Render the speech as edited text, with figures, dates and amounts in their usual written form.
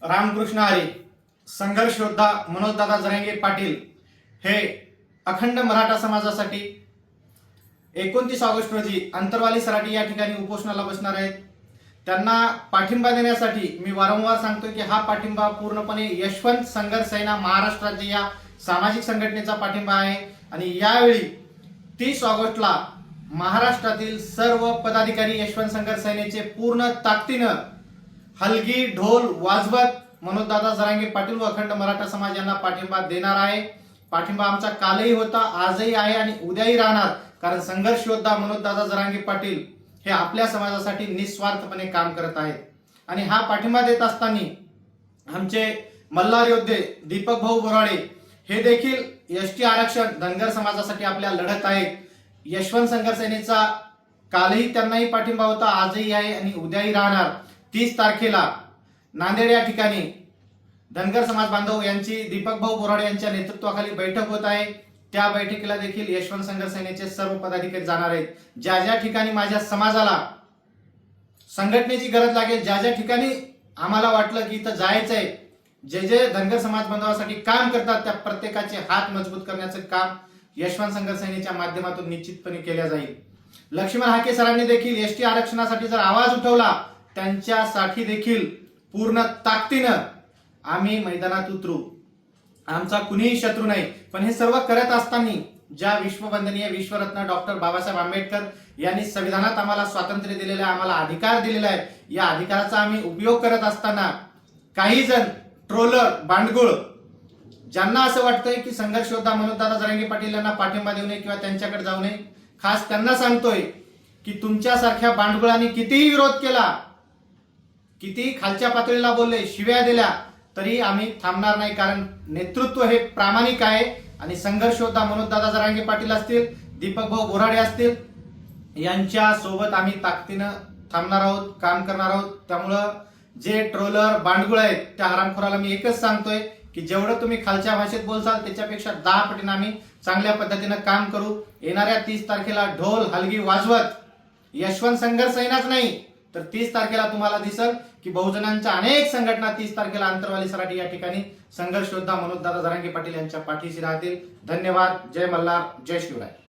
रामकृष्ण हरी. संघर्ष योद्धा मनोजदादा जरांगे पाटील हे अखंड मराठा समाजासाठी 29 ऑगस्ट रोजी अंतरवाली सराटी या ठिकाणी उपोषणाला बसणार आहेत. त्यांना पाठिंबा देण्यासाठी मी वारंवार सांगतोय की हा पाठिंबा पूर्णपणे यशवंत संघर्ष सेना महाराष्ट्र राज्य या सामाजिक संघटनेचा पाठिंबा आहे. आणि यावेळी 30 ऑगस्टला महाराष्ट्रातील सर्व पदाधिकारी यशवंत संघर्ष सेनेचे पूर्ण ताकदीनं हलगी ढोल वाजवत मनोजदादा जरांगे पाटील व अखंड मराठा समाज यांना पाठिंबा देणार आहे. पाठिंबा आमचा कालही होता, आजही आहे आणि उद्याही राहणार. कारण संघर्ष योद्धा मनोजदादा जरांगे पाटील हे आपल्या समाजासाठी निस्वार्थपणे काम करत आहेत. आणि हा पाठिंबा देत असताना आमचे मल्हार योद्धे दीपक भाऊ बोराडे हे देखील एसटी आरक्षण धनगर समाजासाठी आपल्या लढत आहेत. यशवंत संघर्ष सेनेचा कालही त्यांनाही पाठिंबा होता, आजही आहे आणि उद्याही राहणार. 30 तारखेला नांदेड या ठिकाणी धनगर समाज बांधव यांची दीपक भाऊ बोराडे यांच्या नेतृत्वाखाली बैठक होत आहे. त्या बैठकीला देखील यशवंत संघर्ष सेनेचे सर्व पदाधिकारी जाणार आहेत. ज्या ज्या ठिकाणी माझ्या समाजाला संघटनेची गरज लागेल, ज्या ज्या ठिकाणी आम्हाला वाटलं की इथं जायचंय, जे जे धनगर समाज बांधवासाठी काम करतात त्या प्रत्येकाचे हात मजबूत करण्याचं काम यशवंत संघर्ष सेनेच्या माध्यमातून निश्चितपणे केले जाईल. लक्ष्मण हाके सरांनी देखील एसटी आरक्षणासाठी जर आवाज उठवला, त्यांच्यासाठी देखील पूर्ण ताकदीनं आम्ही मैदानात उतरू. आमचा कुणीही शत्रू नाही. पण हे सर्व करत असताना ज्या विश्ववंदनीय विश्वरत्न डॉक्टर बाबासाहेब आंबेडकर यांनी संविधानात आम्हाला स्वातंत्र्य दिलेलं आहे, आम्हाला अधिकार दिलेला आहे, या अधिकाराचा आम्ही उपयोग करत असताना काही जण ट्रोलर बांडगुळ ज्यांना असं वाटतंय की संघर्ष योद्धा मनोजदादा जरांगे पाटील यांना पाठिंबा देऊ नये किंवा त्यांच्याकडे जाऊ नये, खास त्यांना सांगतोय की तुमच्यासारख्या बांडगुळांनी कितीही विरोध केला, किती खालच्या पातळीला बोलले, शिव्या दिल्या, तरी आम्ही थांबणार नाही. कारण नेतृत्व हे प्रामाणिक आहे. आणि संघर्ष योद्धा मनोजदादा जरांगे पाटील असतील, दीपक भाऊ बोराडे असतील, यांच्या सोबत आम्ही ताकदीनं थांबणार आहोत, काम करणार आहोत. त्यामुळं जे ट्रोलर बांडगुळ आहेत त्या हरामखोराला मी एकच सांगतोय की जेवढं तुम्ही खालच्या भाषेत बोलसाल त्याच्यापेक्षा 10 पटीने आम्ही चांगल्या पद्धतीनं काम करू. येणाऱ्या 30 तारखेला ढोल हलगी वाजवत यशवंत संघर्ष सेनाच नाही तर 30 तारखेला तुम्हाला दिसल की बहुजनांच्या अनेक संघटना 30 तारखेला अंतरवाली सराटी या ठिकाणी संघर्ष योद्धा मनोजदादा जरांगे पाटील यांच्या पाठीशी राहतील. धन्यवाद. जय मल्हार, जय शिवराय.